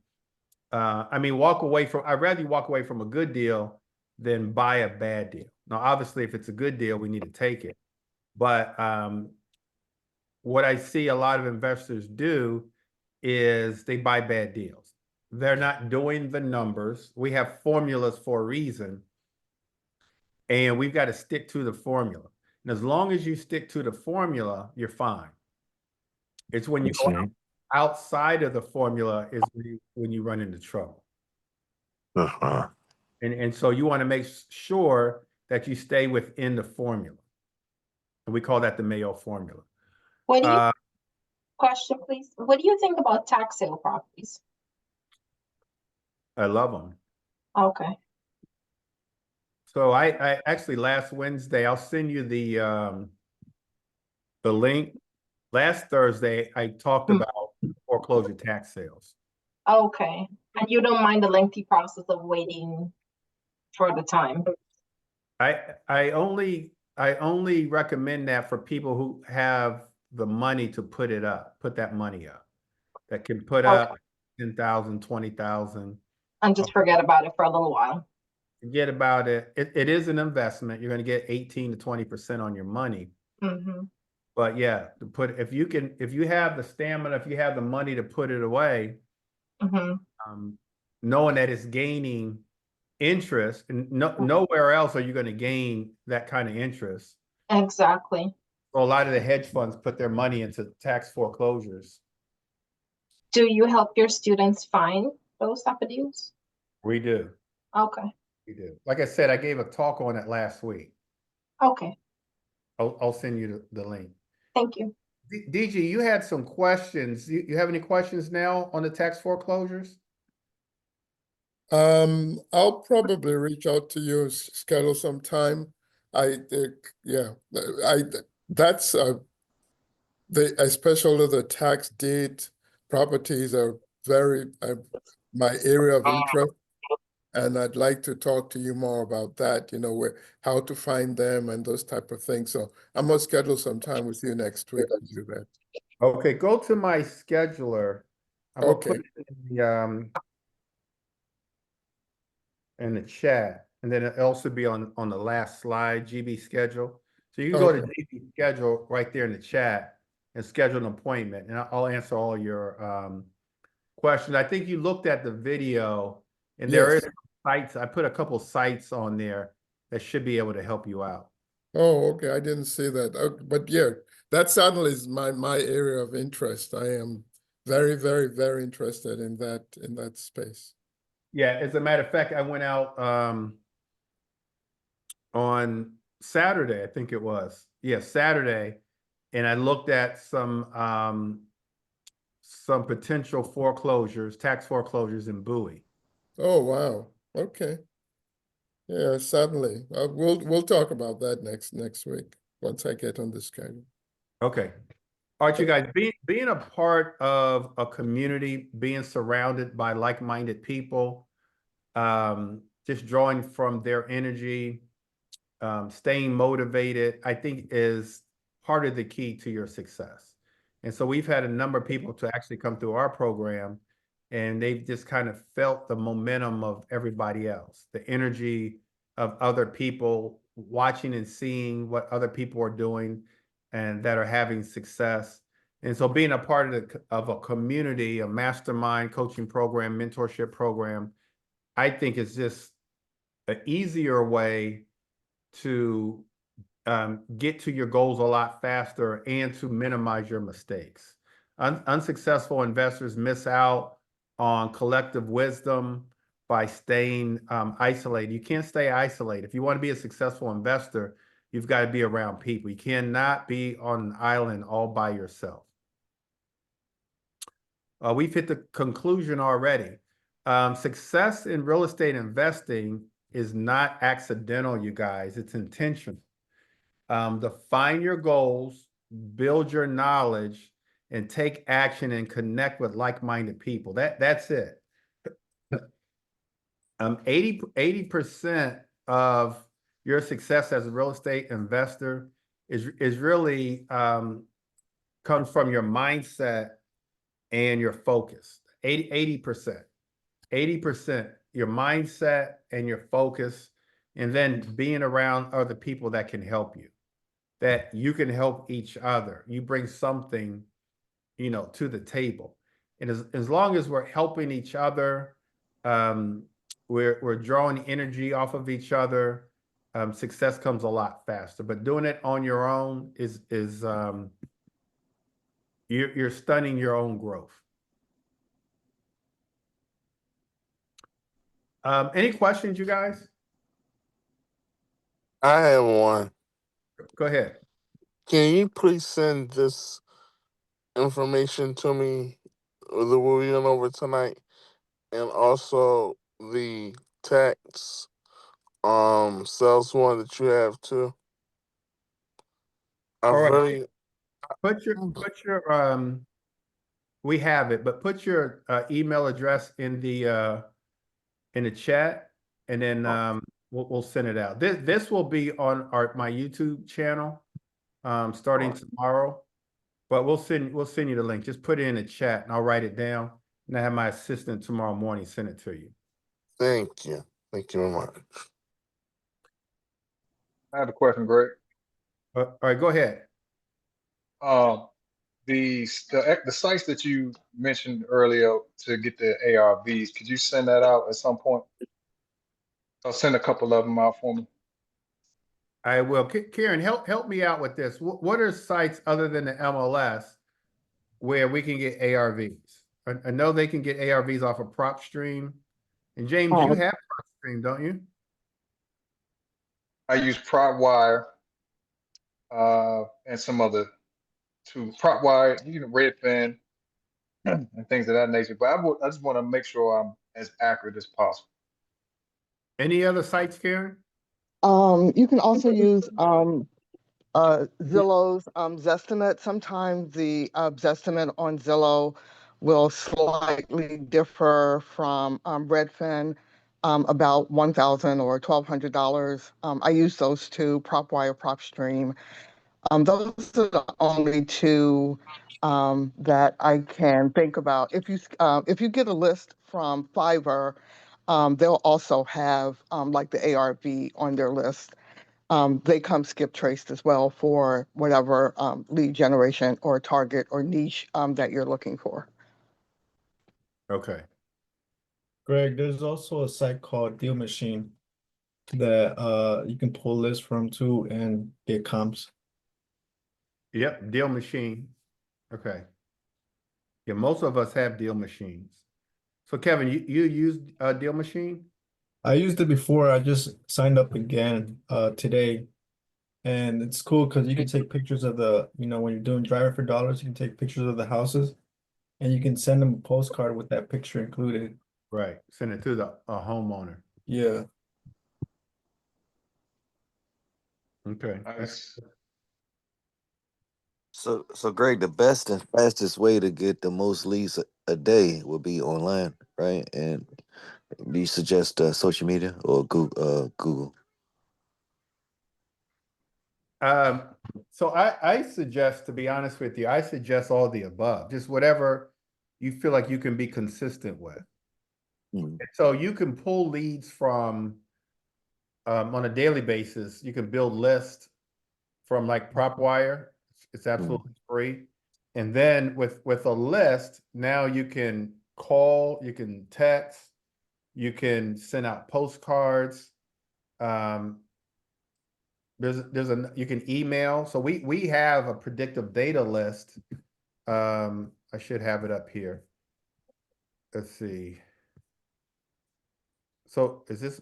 S1: I'd rather you walk away from a good deal than buy a bad deal. Now, obviously, if it's a good deal, we need to take it. But what I see a lot of investors do is they buy bad deals. They're not doing the numbers. We have formulas for a reason, and we've got to stick to the formula. And as long as you stick to the formula, you're fine. It's when you go
S4: Mhm.
S1: outside of the formula is when you run into trouble.
S4: Uh-huh.
S1: And so you want to make sure that you stay within the formula. And we call that the Mayo formula.
S6: What do you,
S1: Uh,
S6: question please, what do you think about tax sale properties?
S1: I love them.
S6: Okay,
S1: So I actually last Wednesday, I'll send you the link. Last Thursday, I talked
S6: Hmm.
S1: about foreclosure tax sales.
S6: okay. And you don't mind the lengthy process of waiting for the time?
S1: I only recommend that for people who have the money to put it up, put that money up, that can put
S6: Okay.
S1: up 10,000, 20,000.
S6: And just forget about it for a little while.
S1: Forget about it. It is an investment. You're going to get 18 to 20% on your money.
S6: Mm-hmm.
S1: But yeah, to put if you have the stamina, if you have the money to put it away,
S6: Mm-hmm.
S1: knowing that it's gaining interest, and nowhere else are you going to gain that kind of interest.
S6: Exactly.
S1: So a lot of the hedge funds put their money into tax foreclosures.
S6: Do you help your students find those type of deals?
S1: We do.
S6: Okay,
S1: We do. Like I said, I gave a talk on it last week.
S6: okay,
S1: I'll send you the link.
S6: thank you.
S1: DG, you had some questions. You have any questions now on the tax foreclosures?
S10: I'll probably reach out to you, schedule some time. I think, yeah, that's especially the tax deed properties are very my area of interest, and I'd like to talk to you more about that. How to find them and those type of things. So I'm gonna schedule some time with you next week to do that.
S1: Okay, go to my scheduler. I'm gonna put
S10: Okay.
S1: it in the chat, and then it'll also be on the last slide, GB schedule. So you can go to
S10: Okay.
S1: GB schedule right there in the chat and schedule an appointment, and I'll answer all your questions. I think you looked at the video, and there is
S10: Yes.
S1: sites. I put a couple sites on there that should be able to help you out.
S10: Oh, okay. I didn't see that. But yeah, that certainly is my area of interest. I am very, very, very interested in that space.
S1: Yeah, as a matter of fact, I went out on Saturday, I think it was. Yeah, Saturday, and I looked at some potential foreclosures, tax foreclosures in Bowie.
S10: Oh, wow. Okay. Yeah, certainly. We'll talk about that next week once I get on the schedule.
S1: Okay. All right, you guys, being a part of a community, being surrounded by like-minded people, just drawing from their energy, staying motivated, I think is part of the key to your success. And so we've had a number of people to actually come through our program, and they've just kind of felt the momentum of everybody else, the energy of other people watching and seeing what other people are doing and that are having success. And so being a part of a community, a mastermind coaching program, mentorship program, I think is just an easier way to get to your goals a lot faster and to minimize your mistakes. Unsuccessful investors miss out on collective wisdom by staying isolated. You can't stay isolated. If you want to be a successful investor, you've got to be around people. You cannot be on an island all by yourself. We've hit the conclusion already. Success in real estate investing is not accidental, you guys. It's intentional. Define your goals, build your knowledge, and take action and connect with like-minded people. That's it. 80% of your success as a real estate investor is really comes from your mindset and your focus. 80%. 80% your mindset and your focus, and then being around other people that can help you, that you can help each other. You bring something, to the table. And as long as we're helping each other, we're drawing energy off of each other, success comes a lot faster. But doing it on your own is you're stunning your own growth. Any questions, you guys?
S8: I have one.
S1: Go ahead.
S8: Can you please send this information to me that we're going over tonight, and also the tax sales one that you have too? I
S1: All right.
S8: really
S1: Put your we have it, but put your email address in the chat, and then we'll send it out. This will be on my YouTube channel starting tomorrow. But we'll send you the link. Just put it in the chat and I'll write it down. And I have my assistant tomorrow morning send it to you.
S8: thank you. Thank you very much.
S11: I have a question, Greg.
S1: All right, go ahead.
S11: The sites that you mentioned earlier to get the ARVs, could you send that out at some point? I'll send a couple of them out for me.
S1: I will. Karen, help me out with this. What are sites other than the MLS where we can get ARVs? I know they can get ARVs off of PropStream. And James, you have PropStream, don't you?
S11: I use PropWire and some other tools. PropWire, Redfin, and things of that nature. But I just want to make sure I'm as accurate as possible.
S1: Any other sites, Karen?
S12: You can also use Zillow's Zestimate. Sometimes the Zestimate on Zillow will slightly differ from Redfin, about $1,000 or $1,200. I use those two, PropWire, PropStream. Those are the only two that I can think about. If you get a list from Fiverr, they'll also have like the ARV on their list. They come skip traced as well for whatever lead generation or target or niche that you're looking for.
S1: Okay.
S13: Greg, there's also a site called Deal Machine that you can pull lists from too and get comps.
S1: Yep, Deal Machine. Okay. Yeah, most of us have Deal Machines. So Kevin, you use Deal Machine?
S13: I used it before. I just signed up again today. And it's cool because you can take pictures of when you're doing Driver for Dollars, you can take pictures of the houses and you can send them a postcard with that picture included.
S1: Right. Send it to the homeowner.
S13: Yeah.
S1: Okay.
S11: Nice.
S9: So Greg, the best and fastest way to get the most leads a day would be online, right? And do you suggest social media or Google?
S1: So I suggest, to be honest with you, I suggest all the above, just whatever you feel like you can be consistent with. So you can pull leads from on a daily basis. You can build lists from like PropWire. It's absolutely free. And then with a list, now you can call, you can text, you can send out postcards. You can email. So we have a predictive data list. I should have it up here. Let's see. So is this,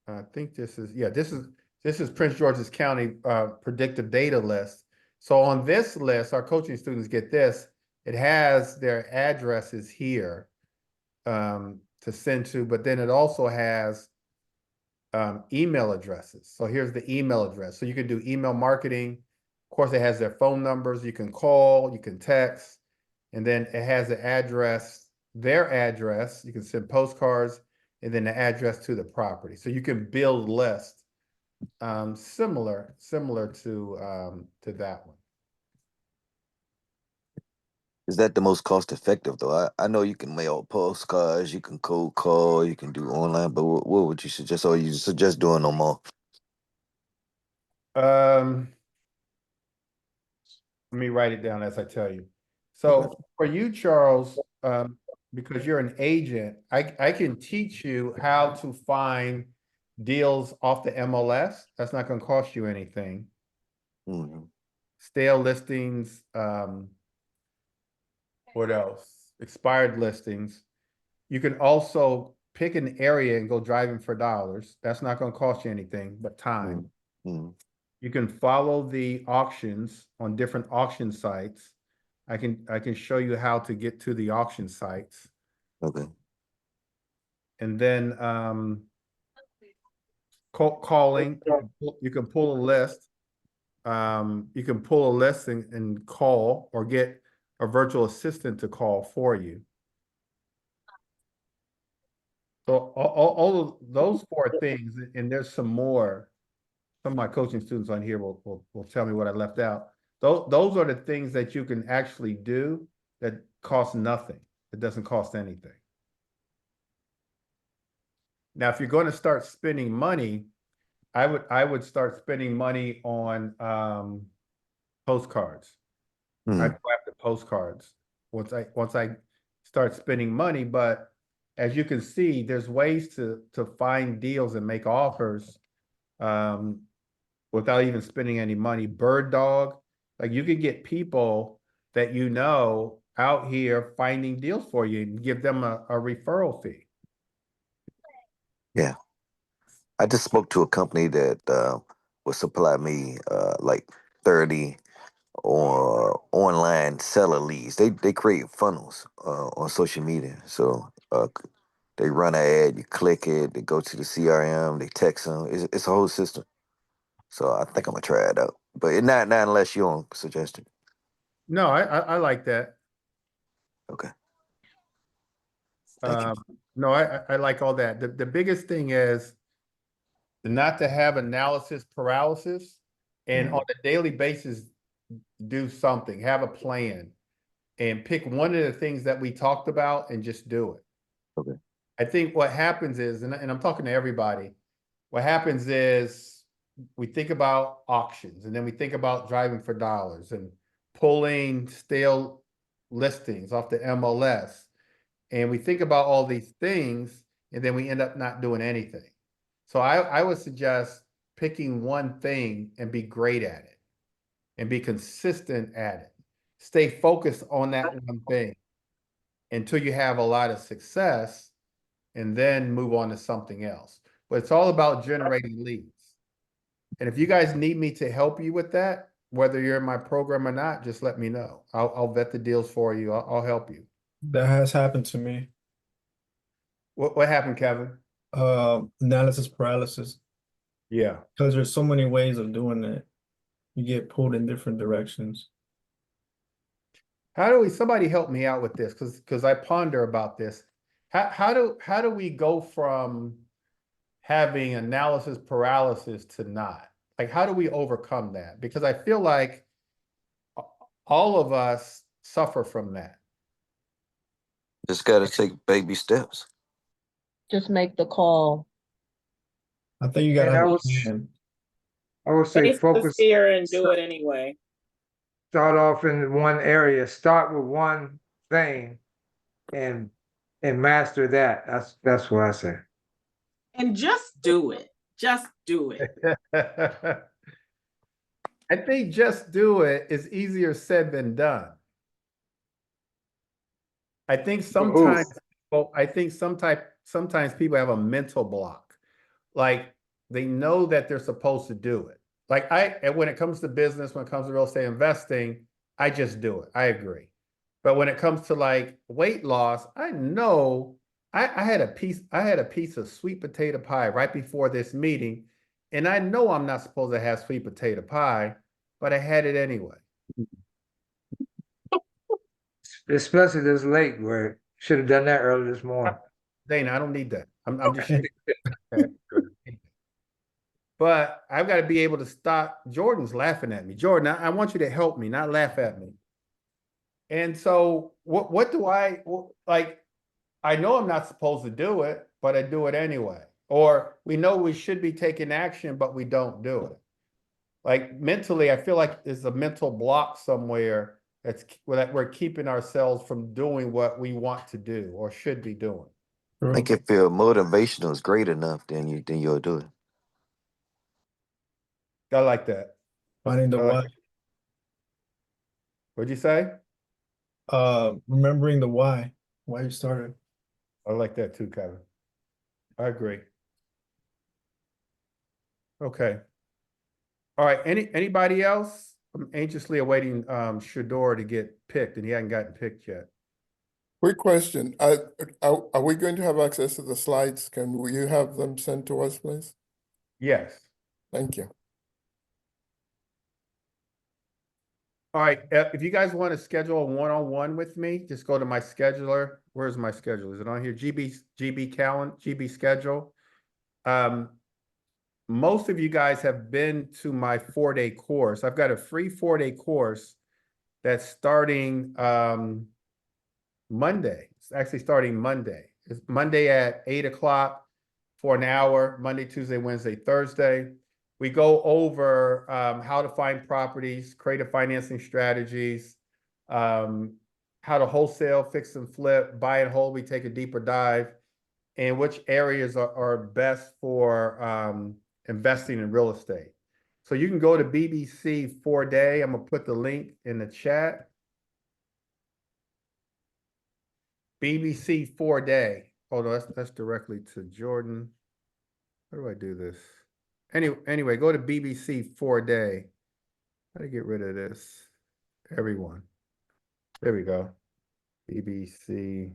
S1: I think this is, yeah, this is Prince George's County predictive data list. So on this list, our coaching students get this. It has their addresses here to send to, but then it also has email addresses. So here's the email address. So you can do email marketing. Of course, it has their phone numbers. You can call, you can text, and then it has the address, their address. You can send postcards, and then the address to the property. So you can build lists similar to that one.
S9: Is that the most cost effective though? I know you can mail postcards, you can cold call, you can do online, but what would you suggest? Or you suggest doing no more?
S1: Let me write it down as I tell you. So for you, Charles, because you're an agent, I can teach you how to find deals off the MLS. That's not gonna cost you anything.
S9: Mhm.
S1: Stale listings, what else? Expired listings. You can also pick an area and go driving for dollars. That's not gonna cost you anything but time.
S9: Mhm.
S1: You can follow the auctions on different auction sites. I can show you how to get to the auction sites.
S9: Okay.
S1: And then calling, you can pull a list. You can pull a list and call or get a virtual assistant to call for you. So all of those 4 things, and there's some more. Some of my coaching students on here will tell me what I left out. Those are the things that you can actually do that cost nothing. It doesn't cost anything. Now, if you're going to start spending money, I would start spending money on postcards. I go after postcards once I start spending money. But as you can see, there's ways to find deals and make offers without even spending any money. Bird Dog, like you can get people that you know out here finding deals for you and give them a referral fee.
S9: Yeah. I just spoke to a company that will supply me like 30 or online seller leads. They create funnels on social media. So they run an ad, you click it, they go to the CRM, they text them. It's a whole system. So I think I'm gonna try it out. But not unless you don't suggest it.
S1: No, I like that.
S9: Okay. Thank you.
S1: No, I like all that. The biggest thing is not to have analysis paralysis and on a daily basis, do something, have a plan and pick one of the things that we talked about and just do it.
S9: Okay.
S1: I think what happens is, and I'm talking to everybody, what happens is we think about auctions and then we think about driving for dollars and pulling stale listings off the MLS. And we think about all these things and then we end up not doing anything. So I would suggest picking one thing and be great at it and be consistent at it. Stay focused on that one thing until you have a lot of success and then move on to something else. But it's all about generating leads. And if you guys need me to help you with that, whether you're in my program or not, just let me know. I'll vet the deals for you. I'll help you.
S13: That has happened to me.
S1: What happened, Kevin?
S13: Analysis paralysis.
S1: Yeah.
S13: Because there's so many ways of doing it. You get pulled in different directions.
S1: Somebody help me out with this because I ponder about this. How do we go from having analysis paralysis to not? Like, how do we overcome that? Because I feel like all of us suffer from that.
S9: Just gotta take baby steps.
S5: Just make the call.
S13: I think you gotta
S2: And
S13: have a plan.
S2: I would say
S14: Face the
S2: focus,
S14: fear and do it anyway.
S2: start off in one area, start with one thing and master that. That's what I say.
S14: And just do it. Just do it.
S1: I think just do it is easier said than done. I think sometimes sometimes people have a mental block. Like they know that they're supposed to do it. Like and when it comes to business, when it comes to real estate investing, I just do it. I agree. But when it comes to like weight loss, I know I had a piece of sweet potato pie right before this meeting, and I know I'm not supposed to have sweet potato pie, but I had it anyway.
S2: Especially this late, where should have done that early this morning.
S1: Dana, I don't need that. I'm just but I've got to be able to stop. Jordan's laughing at me. Jordan, I want you to help me, not laugh at me. And so what do I like? I know I'm not supposed to do it, but I do it anyway. Or we know we should be taking action, but we don't do it. Like mentally, I feel like there's a mental block somewhere that we're keeping ourselves from doing what we want to do or should be doing.
S9: I think if your motivational is great enough, then you'll do it.
S1: I like that.
S13: Finding the
S1: I
S13: why.
S1: like What'd you say?
S13: Remembering the why you started.
S1: I like that too, Kevin. I agree. Okay. All right, anybody else? I'm anxiously awaiting Shador to get picked, and he hadn't gotten picked yet.
S10: Quick question, are we going to have access to the slides? Can you have them sent to us, please?
S1: Yes.
S10: Thank you.
S1: All right, if you guys want to schedule a one-on-one with me, just go to my scheduler. Where's my schedule? Is it on here? GB schedule. Most of you guys have been to my 4-day course. I've got a free 4-day course that's starting Monday. It's actually starting Monday. It's Monday at 8 o'clock for an hour, Monday, Tuesday, Wednesday, Thursday. We go over how to find properties, creative financing strategies, how to wholesale, fix and flip, buy and hold. We take a deeper dive, and which areas are best for investing in real estate. So you can go to BBC 4-day. I'm gonna put the link in the chat. BBC 4-day. Oh no, that's directly to Jordan. How do I do this? Anyway, go to BBC 4-day. How to get rid of this? Everyone. There we go. BBC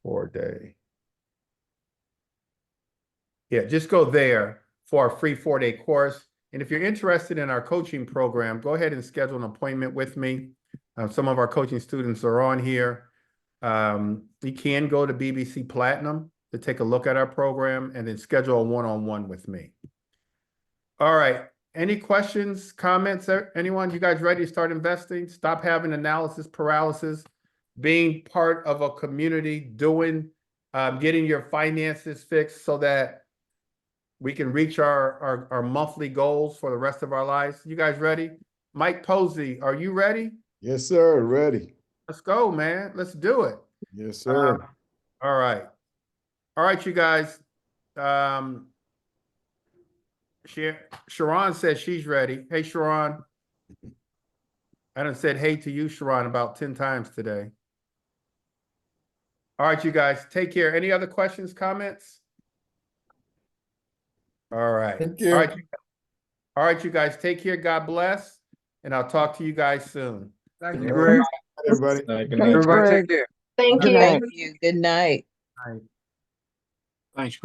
S1: 4-day. Yeah, just go there for a free 4-day course. And if you're interested in our coaching program, go ahead and schedule an appointment with me. Some of our coaching students are on here. You can go to BBC Platinum to take a look at our program and then schedule a one-on-one with me. All right. Any questions, comments? Anyone? You guys ready to start investing? Stop having analysis paralysis, being part of a community, getting your finances fixed so that we can reach our monthly goals for the rest of our lives. You guys ready? Mike Posey, are you ready?
S7: Yes, sir. Ready.
S1: Let's go, man. Let's do it.
S7: Yes, sir.
S1: All right. All right, you guys. Sharon says she's ready. Hey, Sharon. I done said hey to you, Sharon, about 10 times today. All right, you guys. Take care. Any other questions, comments? All right.
S10: Thank you.
S1: All right, you guys. Take care. God bless. And I'll talk to you guys soon.
S2: Thank you,
S10: All
S2: Greg.
S10: right, everybody.
S13: Good
S12: Thanks,
S13: night.
S2: Everybody
S12: Greg.
S2: take care.
S6: Thank
S5: Thank
S6: you.
S5: you. Good night.
S1: Bye.
S8: Thanks.